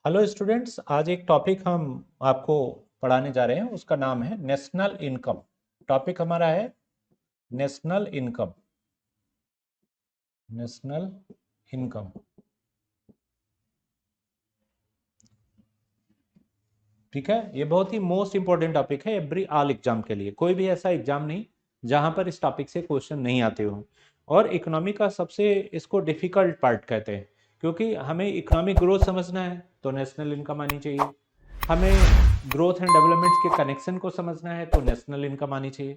Hello students, आज एक topic हम आपको पढ़ाने जा रहे हैं। उसका नाम है नेशनल इनकम। टॉपिक हमारा है नेशनल इनकम। नेशनल इनकम, ठीक है। ये बहुत ही मोस्ट इंपॉर्टेंट टॉपिक है एवरी ऑल एग्जाम के लिए। कोई भी ऐसा एग्जाम नहीं जहां पर इस टॉपिक से क्वेश्चन नहीं आते हो। और इकोनॉमी का सबसे इसको डिफिकल्ट पार्ट कहते हैं, क्योंकि हमें इकोनॉमिक ग्रोथ समझना है तो नेशनल इनकम आनी चाहिए। हमें ग्रोथ एंड डेवलपमेंट के कनेक्शन को समझना है तो नेशनल इनकम आनी चाहिए।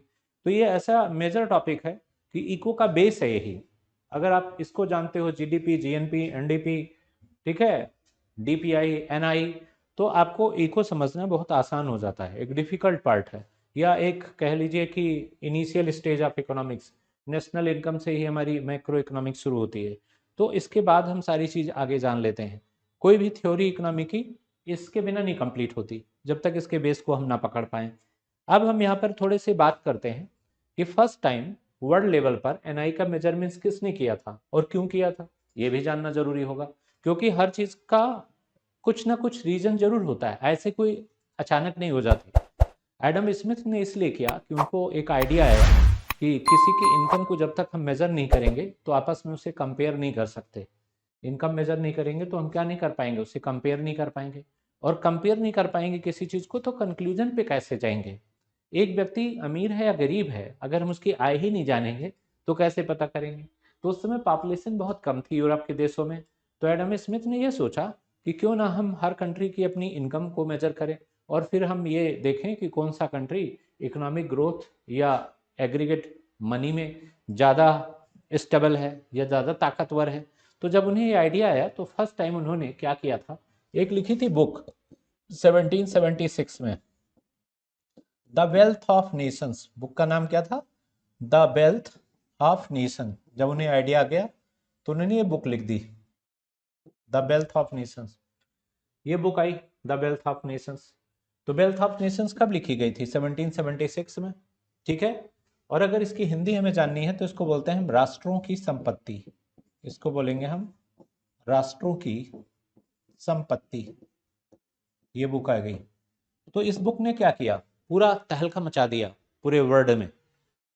तो ये ऐसा मेजर टॉपिक है कि इको का बेस है यही। अगर आप इसको जानते हो, जीडीपी, जीएनपी, एनडीपी, ठीक है, डीपीआई, एनआई, तो आपको इको समझना बहुत आसान हो जाता है। एक डिफिकल्ट पार्ट है, या एक कह लीजिए कि initial stage of economics. National income से ही हमारी मैक्रो इकोनॉमिक्स शुरू होती है। तो इसके बाद हम सारी चीज आगे जान लेते हैं। कोई भी थ्योरी इकोनॉमी की इसके बिना नहीं कंप्लीट होती जब तक इसके बेस को हम ना पकड़ पाए। अब हम यहाँ पर थोड़े से बात करते हैं कि फर्स्ट टाइम वर्ल्ड लेवल पर एनआई का मेजरमेंट्स किसने किया था और क्यों किया था, ये भी जानना जरूरी होगा। क्योंकि हर चीज का कुछ ना कुछ रीजन जरूर होता है, ऐसे कोई अचानक नहीं हो जाती। एडम स्मिथ ने इसलिए किया कि उनको एक आइडिया आया कि किसी की इनकम को जब तक हम मेजर नहीं करेंगे तो आपस में उसे कंपेयर नहीं कर सकते। इनकम मेजर नहीं करेंगे तो हम क्या नहीं कर पाएंगे, उससे कंपेयर नहीं कर पाएंगे। और कंपेयर नहीं कर पाएंगे किसी चीज को तो कंक्लूजन पे कैसे जाएंगे। एक व्यक्ति अमीर है या गरीब है, अगर हम उसकी आय ही नहीं जानेंगे तो कैसे पता करेंगे। तो उस समय पॉपुलेशन बहुत कम थी यूरोप के देशों में। तो एडम स्मिथ ने यह सोचा कि क्यों ना हम हर कंट्री की अपनी इनकम को मेजर करें और फिर हम ये देखें कि कौन सा कंट्री इकोनॉमिक ग्रोथ या एग्रीगेट मनी में ज़्यादा स्टेबल है या ज़्यादा ताकतवर है। तो जब उन्हें ये आइडिया आया तो फर्स्ट टाइम उन्होंने क्या किया था, एक लिखी थी बुक 1776 में, the wealth of Nations. Book का नाम क्या था? The wealth of nation. जब उन्हें आइडिया आ गया तो उन्होंने ये बुक लिख दी, द वेल्थ ऑफ नेशंस। ये book I, the wealth of Nations. तो वेल्थ ऑफ नेशंस कब लिखी गई थी? 1776 में, ठीक है। और अगर इसकी हिंदी हमें जाननी है तो इसको बोलते हैं हम राष्ट्रों की संपत्ति। इसको बोलेंगे हम राष्ट्रों की संपत्ति। ये बुक आ गई। तो इस बुक ने क्या किया, पूरा तहलका मचा दिया पूरे वर्ल्ड में।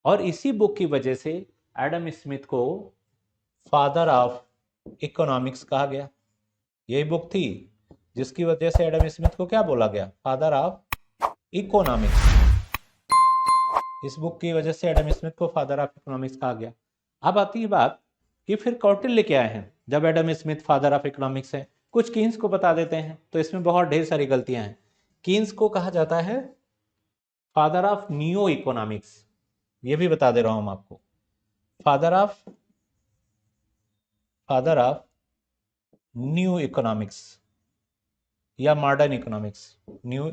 और इसी बुक की वजह से एडम स्मिथ को फादर ऑफ इकोनॉमिक्स कहा गया। यही बुक थी जिसकी वजह से एडम स्मिथ को क्या बोला गया, फादर ऑफ इकोनॉमिक्स। इस बुक की वजह से एडम स्मिथ को फादर ऑफ इकोनॉमिक्स कहा गया। अब आती है बात कि फिर कौटिल्य क्या है जब Adam Smith father of economics है। कुछ कीन्स को बता देते हैं, तो इसमें बहुत ढेर सारी गलतियां हैं। कीन्स को कहा जाता है फादर ऑफ न्यू इकोनॉमिक्स, ये भी बता दे रहा हूं आपको। फादर ऑफ न्यू इकोनॉमिक्स या मॉडर्न इकोनॉमिक्स। न्यू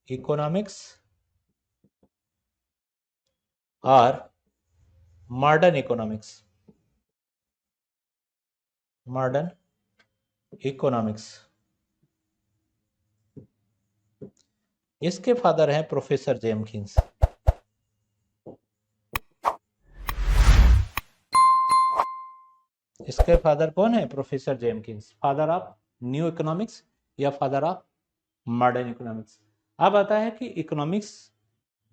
इकोनॉमिक्स और मॉडर्न इकोनॉमिक्स। मॉडर्न इकोनॉमिक्स, इसके फादर हैं प्रोफेसर जेमकिंस। इसके फादर कौन है? Professor Jenkins, father of new economics या फादर ऑफ मॉडर्न इकोनॉमिक्स। अब आता है कि इकोनॉमिक्स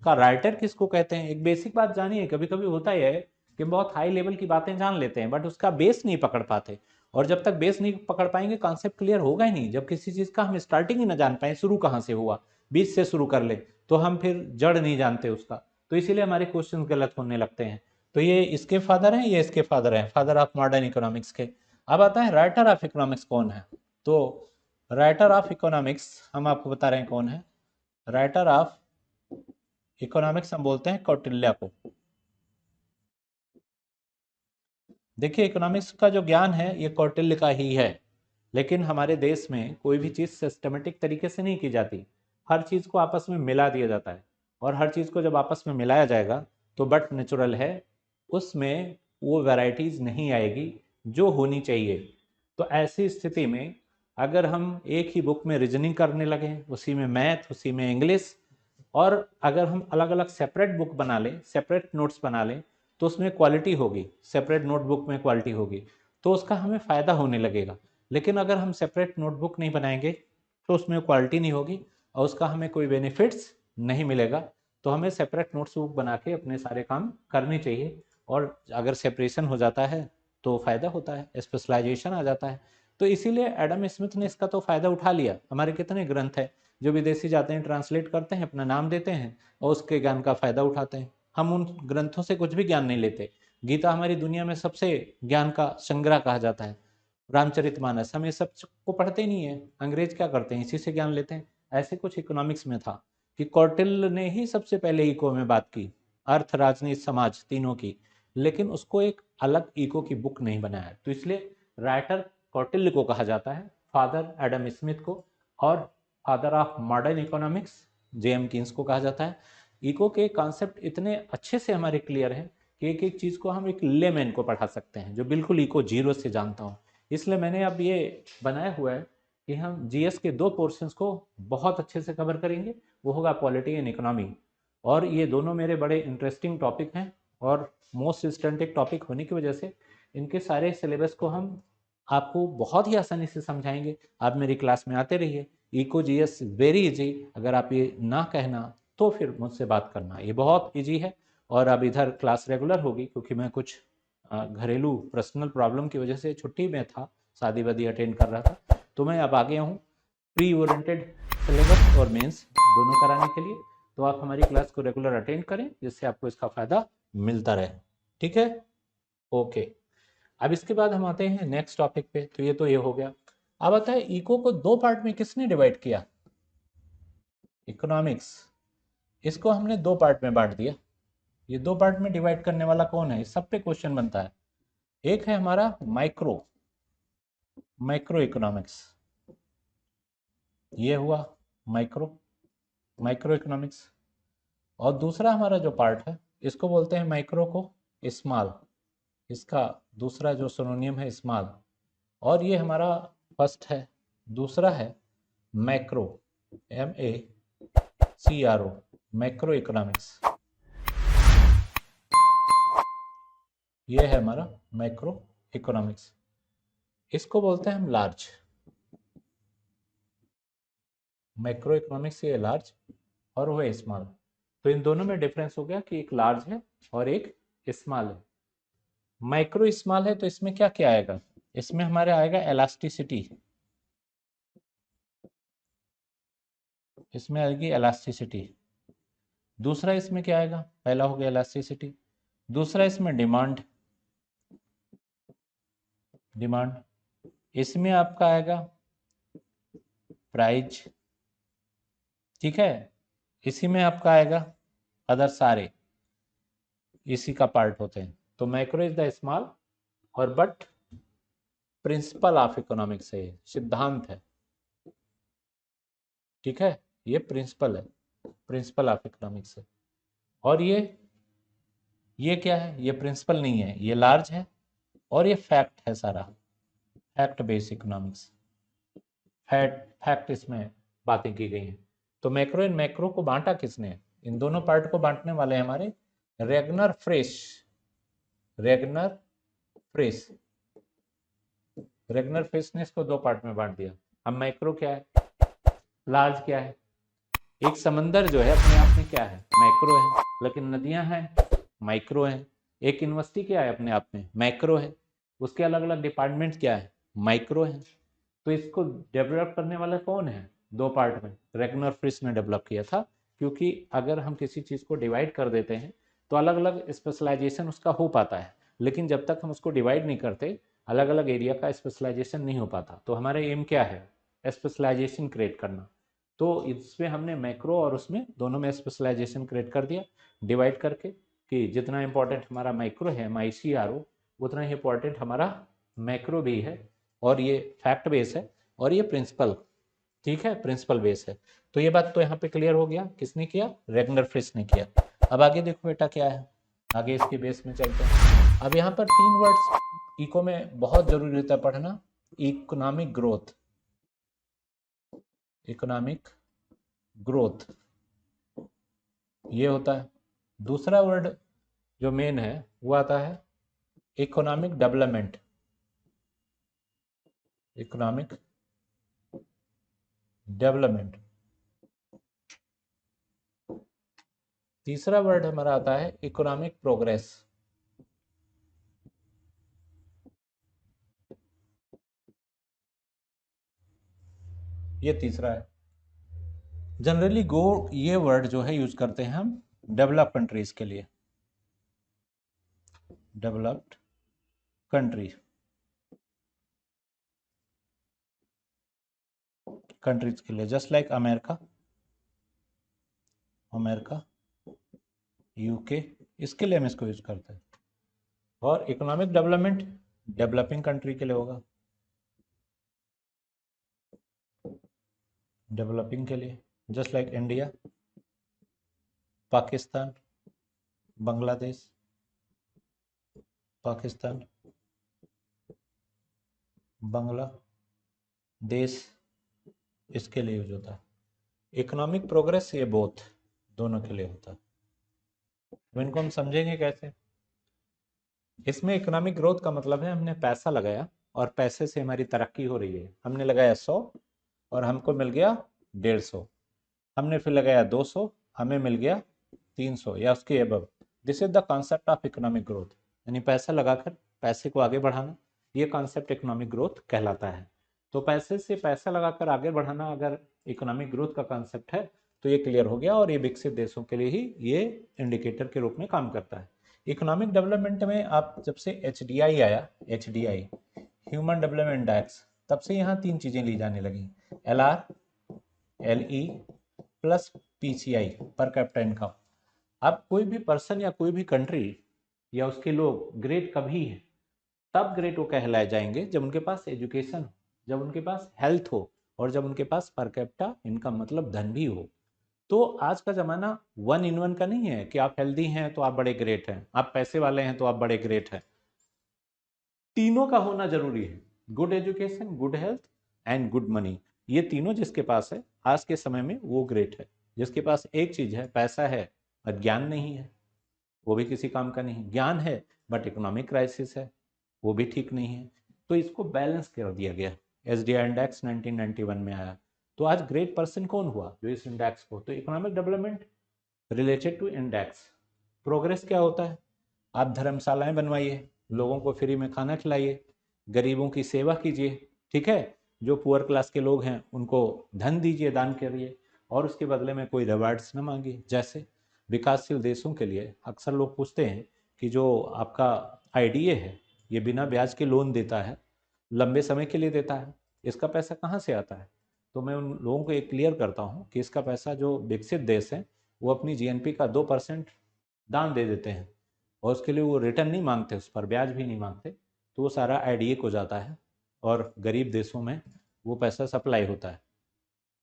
का राइटर किसको कहते हैं। एक बेसिक बात जानिए, कभी कभी होता ही है कि बहुत हाई लेवल की बातें जान लेते हैं बट उसका बेस नहीं पकड़ पाते। और जब तक बेस नहीं पकड़ पाएंगे कॉन्सेप्ट क्लियर होगा ही नहीं। जब किसी चीज का हम स्टार्टिंग ही ना जान पाए, शुरू कहाँ से हुआ, बीच से शुरू कर ले, तो हम फिर जड़ नहीं जानते उसका। तो इसीलिए हमारे क्वेश्चन गलत होने लगते हैं। तो ये इसके फादर हैं, ये इसके फादर हैं, फादर ऑफ मॉडर्न इकोनॉमिक्स के। अब आता है राइटर ऑफ इकोनॉमिक्स कौन है। तो राइटर ऑफ इकोनॉमिक्स हम आपको बता रहे हैं कौन है। राइटर ऑफ इकोनॉमिक्स हम बोलते हैं कौटिल्य को। देखिए, इकोनॉमिक्स का जो ज्ञान है ये कौटिल्य का ही है। लेकिन हमारे देश में कोई भी चीज़ सिस्टमेटिक तरीके से नहीं की जाती। हर चीज़ को आपस में मिला दिया जाता है। और हर चीज़ को जब आपस में मिलाया जाएगा तो बट नेचुरल है, उसमें वो वैरायटीज़ नहीं आएगी जो होनी चाहिए। तो ऐसी स्थिति में अगर हम एक ही बुक में रीजनिंग करने लगे, उसी में मैथ, उसी में इंग्लिश, और अगर हम अलग अलग सेपरेट बुक बना लें, सेपरेट नोट्स बना लें, तो उसमें क्वालिटी होगी, सेपरेट नोटबुक में क्वालिटी होगी, तो उसका हमें फ़ायदा होने लगेगा। लेकिन अगर हम सेपरेट नोटबुक नहीं बनाएंगे तो उसमें क्वालिटी नहीं होगी और उसका हमें कोई बेनिफिट्स नहीं मिलेगा। तो हमें सेपरेट नोट्सबुक बना के अपने सारे काम करने चाहिए, और अगर सेपरेशन हो जाता है तो फ़ायदा होता है, स्पेशलाइजेशन आ जाता है। तो इसीलिए एडम स्मिथ ने इसका तो फ़ायदा उठा लिया। हमारे कितने ग्रंथ हैं जो विदेशी जाते हैं, ट्रांसलेट करते हैं, अपना नाम देते हैं और उसके ज्ञान का फ़ायदा उठाते हैं। हम उन ग्रंथों से कुछ भी ज्ञान नहीं लेते। गीता हमारी दुनिया में सबसे ज्ञान का संग्रह कहा जाता है। रामचरितमानस, हम ये सब को पढ़ते ही नहीं है। अंग्रेज क्या करते हैं, इसी से ज्ञान लेते हैं। ऐसे कुछ इकोनॉमिक्स में था कि कौटिल्य ने ही सबसे पहले इको में बात की, अर्थ राजनीति समाज तीनों की, लेकिन उसको एक अलग इको की बुक नहीं बनाया। तो इसलिए राइटर कौटिल्य को कहा जाता है, फादर एडम स्मिथ को, और father of modern economics JM Keynes को कहा जाता है। इको के कॉन्सेप्ट इतने अच्छे से हमारे क्लियर हैं कि एक एक चीज़ को हम एक लेमैन को पढ़ा सकते हैं जो बिल्कुल इको जीरो से जानता हूँ। इसलिए मैंने अब ये बनाया हुआ है कि हम जीएस के दो पोर्शंस को बहुत अच्छे से कवर करेंगे, वो होगा पॉलिटी एंड इकोनॉमी। और ये दोनों मेरे बड़े इंटरेस्टिंग टॉपिक हैं और मोस्ट स्टैंडर्ड टॉपिक होने की वजह से इनके सारे सिलेबस को हम आपको बहुत ही आसानी से समझाएंगे। आप मेरी क्लास में आते रहिए। इको जीएस वेरी इजी, अगर आप ये ना कहना तो फिर मुझसे बात करना, ये बहुत इजी है। और अब इधर क्लास रेगुलर होगी क्योंकि मैं कुछ घरेलू पर्सनल प्रॉब्लम की वजह से छुट्टी में था, शादी वादी अटेंड कर रहा था, तो मैं अब आ गया हूँ प्री ओरिएंटेड सिलेबस और मेंस दोनों कराने के लिए। तो आप हमारी क्लास को रेगुलर अटेंड करें जिससे आपको इसका फ़ायदा मिलता रहे। ठीक है, ओके। अब इसके बाद हम आते हैं नेक्स्ट टॉपिक पे। तो ये हो गया। अब आता है इको को दो पार्ट में किसने डिवाइड किया, इकोनॉमिक्स। इसको हमने दो पार्ट में बांट दिया। ये दो पार्ट में डिवाइड करने वाला कौन है, इस सब पे क्वेश्चन बनता है। एक है हमारा माइक्रो माइक्रो इकोनॉमिक्स, ये हुआ माइक्रो माइक्रो इकोनॉमिक्स। और दूसरा हमारा जो पार्ट है इसको बोलते हैं माइक्रो को स्मॉल, इसका दूसरा जो सिनोनियम है स्मॉल। और ये हमारा फर्स्ट है। दूसरा है मैक्रो, MACRO, मैक्रो इकोनॉमिक्स। ये है हमारा मैक्रो इकोनॉमिक्स। इसको बोलते हैं हम लार्ज। मैक्रो इकोनॉमिक्स ये लार्ज और वो है स्मॉल। तो इन दोनों में डिफरेंस हो गया कि एक लार्ज है और एक स्मॉल है। माइक्रो स्मॉल है तो इसमें क्या क्या आएगा, इसमें हमारे आएगा एलास्टिसिटी, इसमें आएगी एलास्टिसिटी। दूसरा इसमें क्या आएगा, पहला हो गया एलास्टिसिटी, दूसरा इसमें डिमांड, डिमांड। इसमें आपका आएगा प्राइज, ठीक है। इसी में आपका आएगा अदर सारे, इसी का पार्ट होते हैं। तो मैक्रो इज द स्मॉल और बट प्रिंसिपल ऑफ इकोनॉमिक्स है, सिद्धांत है, ठीक है। ये प्रिंसिपल है, प्रिंसिपल ऑफ इकोनॉमिक्स है। और ये क्या है, ये प्रिंसिपल नहीं है, ये लार्ज है और ये फैक्ट है सारा, फैक्ट बेस्ड इकोनॉमिक्स। फैक्ट इसमें बातें की गई हैं। तो मैक्रो एंड मैक्रो को बांटा किसने, इन दोनों पार्ट को बांटने वाले हमारे Ragnar fresh, Ragnar fresh, Ragnar fresh ने इसको दो पार्ट में बांट दिया। अब मैक्रो क्या है, लार्ज क्या है। एक समंदर जो है अपने आप में क्या है, मैक्रो है, लेकिन नदियां हैं माइक्रो हैं। एक यूनिवर्सिटी क्या है अपने आप में, मैक्रो है, उसके अलग अलग डिपार्टमेंट क्या है, माइक्रो है। तो इसको डेवलप करने वाला कौन है, दो पार्ट में रेगनर फ्रिश ने डेवलप किया था। क्योंकि अगर हम किसी चीज़ को डिवाइड कर देते हैं तो अलग अलग स्पेशलाइजेशन उसका हो पाता है, लेकिन जब तक हम उसको डिवाइड नहीं करते अलग अलग एरिया का स्पेशलाइजेशन नहीं हो पाता। तो हमारा एम क्या है, स्पेशलाइजेशन क्रिएट करना। तो इसमें हमने मैक्रो और उसमें दोनों में स्पेशलाइजेशन क्रिएट कर दिया डिवाइड करके, कि जितना इंपॉर्टेंट हमारा माइक्रो है MICRO, उतना ही इंपॉर्टेंट हमारा मैक्रो भी है। और ये फैक्ट बेस है और ये प्रिंसिपल, ठीक है, प्रिंसिपल बेस है। तो ये बात तो यहाँ पे क्लियर हो गया, किसने किया, रेगनर फ्रिश ने किया। अब आगे देखो बेटा क्या है, आगे इसके बेस में चलते हैं। अब यहाँ पर तीन वर्ड्स इको में बहुत जरूरी रहता है पढ़ना, इकोनॉमिक ग्रोथ, इकोनॉमिक ग्रोथ ये होता है। दूसरा वर्ड जो मेन है वो आता है इकोनॉमिक डेवलपमेंट, इकोनॉमिक डेवलपमेंट। तीसरा वर्ड हमारा आता है इकोनॉमिक प्रोग्रेस। ये तीसरा है। जनरली गो ये वर्ड जो है यूज करते हैं हम डेवलप कंट्रीज के लिए, डेवलप्ड कंट्रीज के लिए, जस्ट लाइक अमेरिका, यूके, इसके लिए हम इसको यूज करते हैं। और इकोनॉमिक डेवलपमेंट डेवलपिंग कंट्री के लिए होगा, डेवलपिंग के लिए, just like India, Pakistan, Bangladesh, Pakistan, Bangladesh, इसके लिए यूज होता है। इकोनॉमिक प्रोग्रेस ये बोथ दोनों के लिए होता है। तो इनको हम समझेंगे कैसे। इसमें इकोनॉमिक ग्रोथ का मतलब है हमने पैसा लगाया और पैसे से हमारी तरक्की हो रही है। हमने लगाया 100 और हमको मिल गया 150, हमने फिर लगाया 200, हमें मिल गया 300 या उसके above. This is the concept of economic growth, यानी पैसा लगाकर पैसे को आगे बढ़ाना, ये कॉन्सेप्ट इकोनॉमिक ग्रोथ कहलाता है। तो पैसे से पैसा लगाकर आगे बढ़ाना अगर इकोनॉमिक ग्रोथ का कॉन्सेप्ट है तो ये क्लियर हो गया, और ये विकसित देशों के लिए ही ये इंडिकेटर के रूप में काम करता है। इकोनॉमिक डेवलपमेंट में आप जब से HDI आया, HDI ह्यूमन डेवलपमेंट इंडेक्स, तब से यहाँ 3 चीजें ली जाने लगी, LR, LE plus PCI, per capita income. अब कोई भी पर्सन या कोई भी कंट्री या उसके लोग ग्रेट कभी है, तब ग्रेट वो कहलाए जाएंगे जब उनके पास एजुकेशन हो, जब उनके पास हेल्थ हो, और जब उनके पास पर कैपिटा इनकम मतलब धन भी हो। तो आज का जमाना 1 in 1 का नहीं है कि आप हेल्दी हैं तो आप बड़े ग्रेट हैं, आप पैसे वाले हैं तो आप बड़े ग्रेट हैं। तीनों का होना जरूरी है, good education, good health and good money. ये तीनों जिसके पास है आज के समय में वो ग्रेट है। जिसके पास एक चीज है, पैसा है और ज्ञान नहीं है, वो भी किसी काम का नहीं। ज्ञान है बट इकोनॉमिक क्राइसिस है, वो भी ठीक नहीं है। तो इसको बैलेंस कर दिया गया। SDI इंडेक्स 1991 में आया। तो आज ग्रेट पर्सन कौन हुआ जो इस इंडेक्स को, तो economic development related to index. Progress क्या होता है, आप धर्मशालाएं बनवाइए, लोगों को फ्री में खाना खिलाइए, गरीबों की सेवा कीजिए, ठीक है, जो पुअर क्लास के लोग हैं उनको धन दीजिए, दान करिए, और उसके बदले में कोई रिवार्ड्स न मांगिए। जैसे विकासशील देशों के लिए अक्सर लोग पूछते हैं कि जो आपका IDA है ये बिना ब्याज के लोन देता है, लंबे समय के लिए देता है, इसका पैसा कहाँ से आता है। तो मैं उन लोगों को एक क्लियर करता हूँ कि इसका पैसा जो विकसित देश हैं वो अपनी GNP का 2% दान दे देते हैं, और उसके लिए वो रिटर्न नहीं मांगते, उस पर ब्याज भी नहीं मांगते। तो वो सारा IDA को जाता है और गरीब देशों में वो पैसा सप्लाई होता है,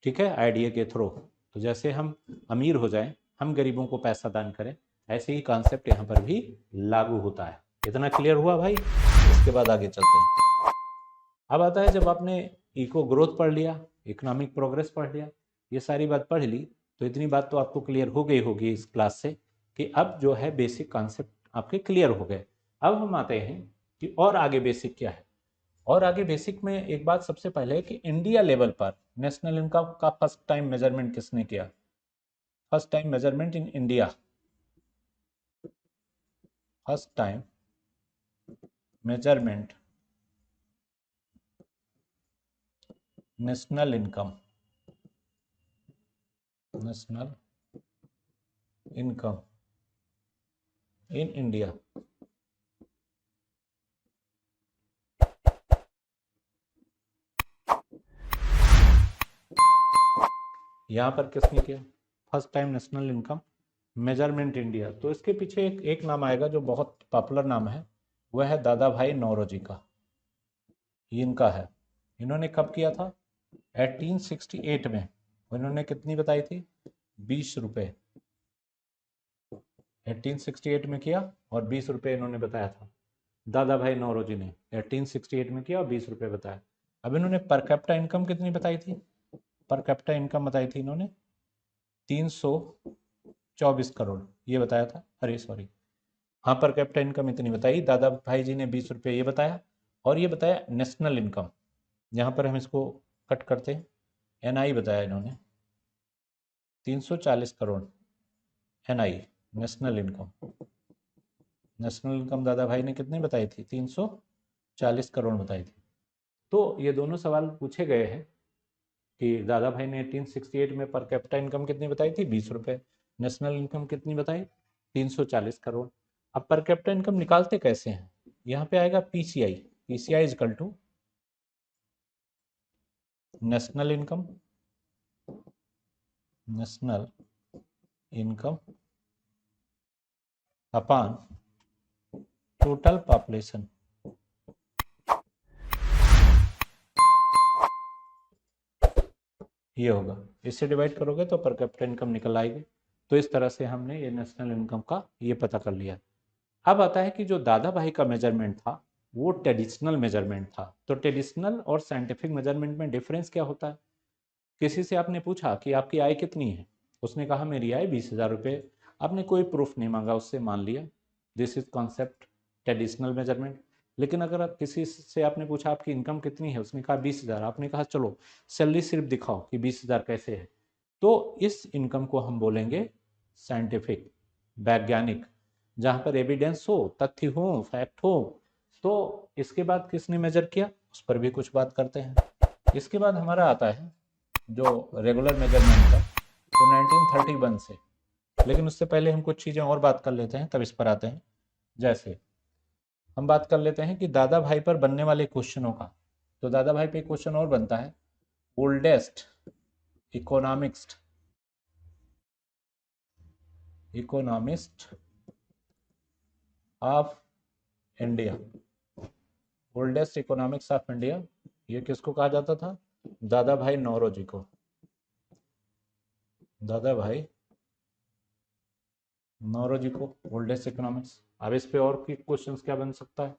ठीक है, IDA के थ्रू। तो जैसे हम अमीर हो जाएं, हम गरीबों को पैसा दान करें, ऐसे ही कॉन्सेप्ट यहाँ पर भी लागू होता है। इतना क्लियर हुआ भाई। इसके बाद आगे चलते हैं। अब आता है जब आपने इको ग्रोथ पढ़ लिया, इकोनॉमिक प्रोग्रेस पढ़ लिया, ये सारी बात पढ़ ली, तो इतनी बात तो आपको क्लियर हो गई होगी इस क्लास से कि अब जो है बेसिक कॉन्सेप्ट आपके क्लियर हो गए। अब हम आते हैं कि और आगे बेसिक क्या है। और आगे बेसिक में एक बात सबसे पहले है कि इंडिया लेवल पर नेशनल इनकम का फर्स्ट टाइम मेजरमेंट किसने किया। First time measurement in India, first time measurement national income, national income in India, यहां पर किसने किया, first time national income measurement India. तो इसके पीछे एक नाम आएगा जो बहुत पॉपुलर नाम है, वह है दादा भाई नौरोजी का। ये इनका है। इन्होंने कब किया था, 1868 में। इन्होंने कितनी बताई थी, 20 रुपए। 1868 में किया और 20 रुपए इन्होंने बताया था, दादा भाई नौरोजी ने 1868 में किया और 20 रुपए बताया। अब इन्होंने पर कैपिटा इनकम कितनी बताई थी, पर कैपिटा इनकम बताई थी इन्होंने 324 करोड़, ये बताया था, अरे सॉरी, हाँ, पर कैपिटा इनकम इतनी बताई, दादा भाई जी ने 20 रुपये ये बताया, और ये बताया नेशनल इनकम, यहाँ पर हम इसको कट करते हैं। एनआई बताया इन्होंने 340 crore. NI national income, national income Dadabhai ने कितनी बताई थी? 340 करोड़ बताई थी। तो ये दोनों सवाल पूछे गए हैं कि दादा भाई ने 1868 में पर कैपिटा इनकम कितनी बताई थी? 20 रुपये। नेशनल इनकम कितनी बताई? 340 करोड़। अब पर कैपिटा इनकम निकालते कैसे हैं? यहाँ पे आएगा PCI. PCI is equal to national income, national income upon total population. ये होगा, इससे डिवाइड करोगे तो पर कैपिटा इनकम निकल आएगी। तो इस तरह से हमने ये नेशनल इनकम का ये पता कर लिया। अब आता है कि जो दादा भाई का मेजरमेंट था वो ट्रेडिशनल मेजरमेंट था। तो ट्रेडिशनल और साइंटिफिक मेजरमेंट में डिफरेंस क्या होता है? किसी से आपने पूछा कि आपकी आय कितनी है, उसने कहा मेरी आय 20,000 रुपये। आपने कोई प्रूफ नहीं मांगा, उससे मान लिया, this is concept traditional measurement. लेकिन अगर आप किसी से आपने पूछा आपकी इनकम कितनी है, उसने कहा 20,000, आपने कहा चलो सैलरी सिर्फ दिखाओ कि 20,000 कैसे है, तो इस इनकम को हम बोलेंगे साइंटिफिक, वैज्ञानिक, जहाँ पर एविडेंस हो, तथ्य हो, फैक्ट हो। तो इसके बाद किसने मेजर किया उस पर भी कुछ बात करते हैं। इसके बाद हमारा आता है जो रेगुलर मेजरमेंट था, तो 1931 से। लेकिन उससे पहले हम कुछ चीज़ें और बात कर लेते हैं, तब इस पर आते हैं। जैसे हम बात कर लेते हैं कि दादा भाई पर बनने वाले क्वेश्चनों का। तो दादा भाई पे क्वेश्चन और बनता है, oldest economist, economist of India, oldest economics of India, ये किसको कहा जाता था? दादा भाई नौरोजी को। दादा भाई नौरोजी को ओल्डेस्ट इकोनॉमिक्स। अब इस पे और की क्वेश्चंस क्या बन सकता है?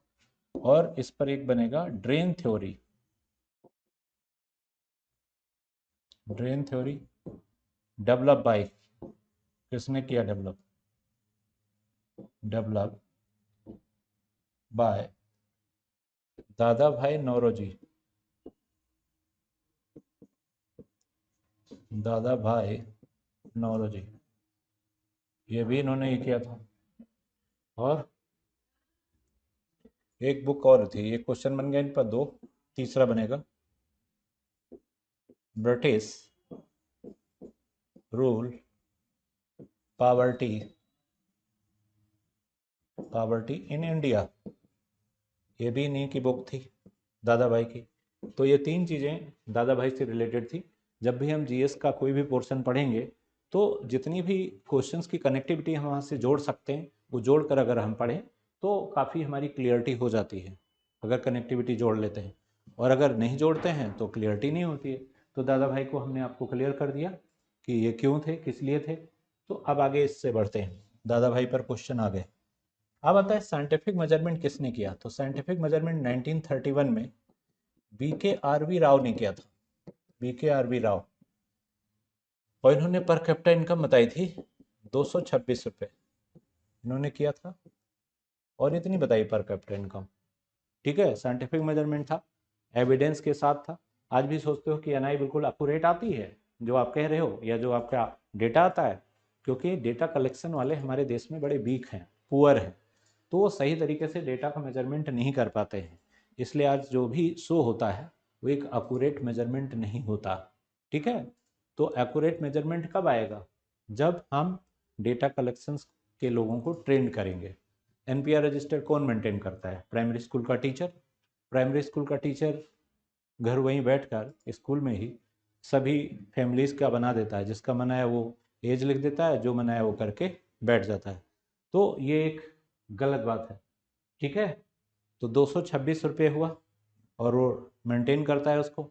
और इस पर एक बनेगा drain theory. Drain theory develop by, किसने किया डेवलप? डेवलप बाय दादा भाई नौरोजी। दादा भाई नौरोजी, ये भी इन्होंने ये किया था। और एक बुक और थी, ये क्वेश्चन बन गया इन पर दो, तीसरा बनेगा British rule poverty, poverty in India, ये भी इन्हीं की बुक थी, दादा भाई की। तो ये तीन चीज़ें दादा भाई से रिलेटेड थी। जब भी हम जीएस का कोई भी पोर्शन पढ़ेंगे तो जितनी भी क्वेश्चंस की कनेक्टिविटी हम वहाँ से जोड़ सकते हैं वो जोड़ कर अगर हम पढ़ें तो काफ़ी हमारी क्लियरिटी हो जाती है, अगर कनेक्टिविटी जोड़ लेते हैं। और अगर नहीं जोड़ते हैं तो क्लियरिटी नहीं होती है। तो दादा भाई को हमने आपको क्लियर कर दिया कि ये क्यों थे, किस लिए थे। तो अब आगे इससे बढ़ते हैं, दादा भाई पर क्वेश्चन आ गए। अब आता है साइंटिफिक मेजरमेंट किसने किया? तो साइंटिफिक मेजरमेंट 1931 में BKRV राव ने किया था। BKRV राव, और इन्होंने पर कैपिटा इनकम बताई थी 226 रुपये, इन्होंने किया था। और इतनी बताई पर कैपिटा इनकम। ठीक है, साइंटिफिक मेजरमेंट था, एविडेंस के साथ था। आज भी सोचते हो कि एनआई बिल्कुल अक्यूरेट आती है जो आप कह रहे हो, या जो आपका डेटा आता है? क्योंकि डेटा कलेक्शन वाले हमारे देश में बड़े वीक हैं, पुअर हैं, तो वो सही तरीके से डेटा का मेजरमेंट नहीं कर पाते हैं। इसलिए आज जो भी शो होता है वो एक अक्यूरेट मेजरमेंट नहीं होता। ठीक है, तो एक्यूरेट मेजरमेंट कब आएगा? जब हम डेटा कलेक्शंस के लोगों को ट्रेन करेंगे। एनपीआर रजिस्टर कौन मेंटेन करता है? प्राइमरी स्कूल का टीचर। प्राइमरी स्कूल का टीचर घर वहीं बैठकर स्कूल में ही सभी फैमिलीज का बना देता है, जिसका मना है वो एज लिख देता है, जो मना है वो करके बैठ जाता है। तो ये एक गलत बात है। ठीक है, तो 226 रुपये हुआ और वो मेंटेन करता है उसको।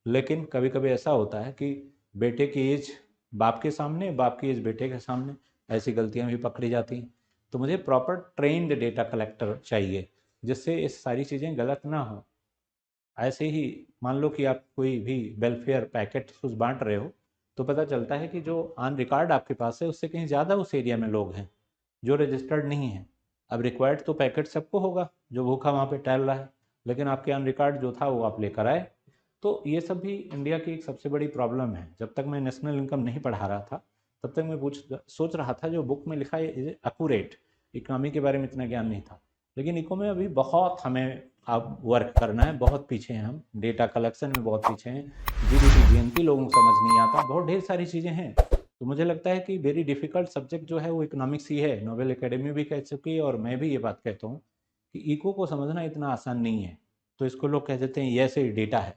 लेकिन कभी कभी ऐसा होता है कि बेटे की एज बाप के सामने, बाप की एज बेटे के सामने, ऐसी गलतियां भी पकड़ी जाती हैं। तो मुझे प्रॉपर ट्रेंड डेटा कलेक्टर चाहिए जिससे ये सारी चीज़ें गलत ना हो। ऐसे ही मान लो कि आप कोई भी वेलफेयर पैकेट कुछ बांट रहे हो, तो पता चलता है कि जो ऑन रिकॉर्ड आपके पास है उससे कहीं ज़्यादा उस एरिया में लोग हैं जो रजिस्टर्ड नहीं है। अब रिक्वायर्ड तो पैकेट सबको होगा जो भूखा वहाँ पे टहल रहा है, लेकिन आपके ऑन रिकॉर्ड जो था वो आप लेकर आए, तो ये सब भी इंडिया की एक सबसे बड़ी प्रॉब्लम है। जब तक मैं नेशनल इनकम नहीं पढ़ा रहा था तब तक मैं सोच रहा था जो बुक में लिखा है इज एक्यूरेट, इकोनॉमी के बारे में इतना ज्ञान नहीं था। लेकिन इको में अभी बहुत हमें अब वर्क करना है, बहुत पीछे हैं हम, डेटा कलेक्शन में बहुत पीछे हैं, जीडीपी जीएनपी लोगों को समझ नहीं आता, बहुत ढेर सारी चीज़ें हैं। तो मुझे लगता है कि वेरी डिफिकल्ट सब्जेक्ट जो है वो इकोनॉमिक्स ही है। नोबेल एकेडमी भी कह चुकी है और मैं भी ये बात कहता हूँ कि इको को समझना इतना आसान नहीं है। तो इसको लोग कह देते हैं ये ऐसे डेटा है,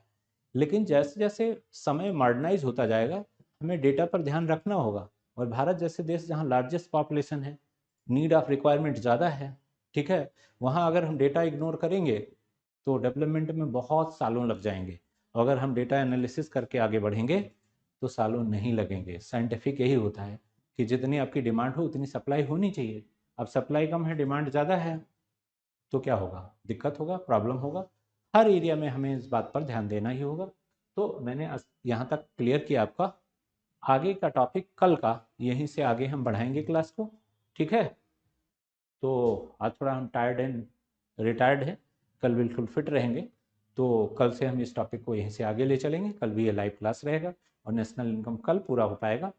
लेकिन जैसे जैसे समय मॉडर्नाइज होता जाएगा हमें डेटा पर ध्यान रखना होगा। और भारत जैसे देश जहाँ लार्जेस्ट पॉपुलेशन है, नीड ऑफ रिक्वायरमेंट ज़्यादा है, ठीक है, वहाँ अगर हम डेटा इग्नोर करेंगे तो डेवलपमेंट में बहुत सालों लग जाएंगे। अगर हम डेटा एनालिसिस करके आगे बढ़ेंगे तो सालों नहीं लगेंगे। साइंटिफिक यही होता है कि जितनी आपकी डिमांड हो उतनी सप्लाई होनी चाहिए। अब सप्लाई कम है, डिमांड ज़्यादा है, तो क्या होगा, दिक्कत होगा, प्रॉब्लम होगा। हर एरिया में हमें इस बात पर ध्यान देना ही होगा। तो मैंने यहाँ तक क्लियर किया आपका। आगे का टॉपिक कल का, यहीं से आगे हम बढ़ाएंगे क्लास को, ठीक है। तो आज थोड़ा हम टायर्ड एंड रिटायर्ड है, कल बिल्कुल फिट रहेंगे। तो कल से हम इस टॉपिक को यहीं से आगे ले चलेंगे। कल भी ये लाइव क्लास रहेगा और नेशनल इनकम कल पूरा हो पाएगा।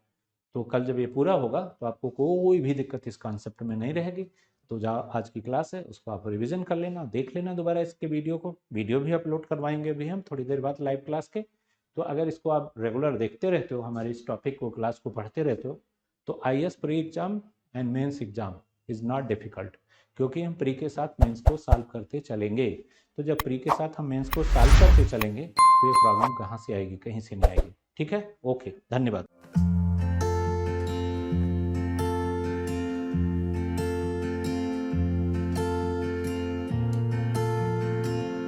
तो कल जब ये पूरा होगा तो आपको कोई भी दिक्कत इस कॉन्सेप्ट में नहीं रहेगी। तो जो आज की क्लास है उसको आप रिवीजन कर लेना, देख लेना दोबारा इसके वीडियो को। वीडियो भी अपलोड करवाएंगे अभी हम थोड़ी देर बाद लाइव क्लास के। तो अगर इसको आप रेगुलर देखते रहते हो, हमारे इस टॉपिक को, क्लास को पढ़ते रहते हो, तो IAS pre exam and mains exam is not difficult, क्योंकि हम प्री के साथ मेंस को सॉल्व करते चलेंगे। तो जब प्री के साथ हम मेंस को सॉल्व करते चलेंगे तो ये प्रॉब्लम कहाँ से आएगी, कहीं से नहीं आएगी। ठीक है, ओके, धन्यवाद।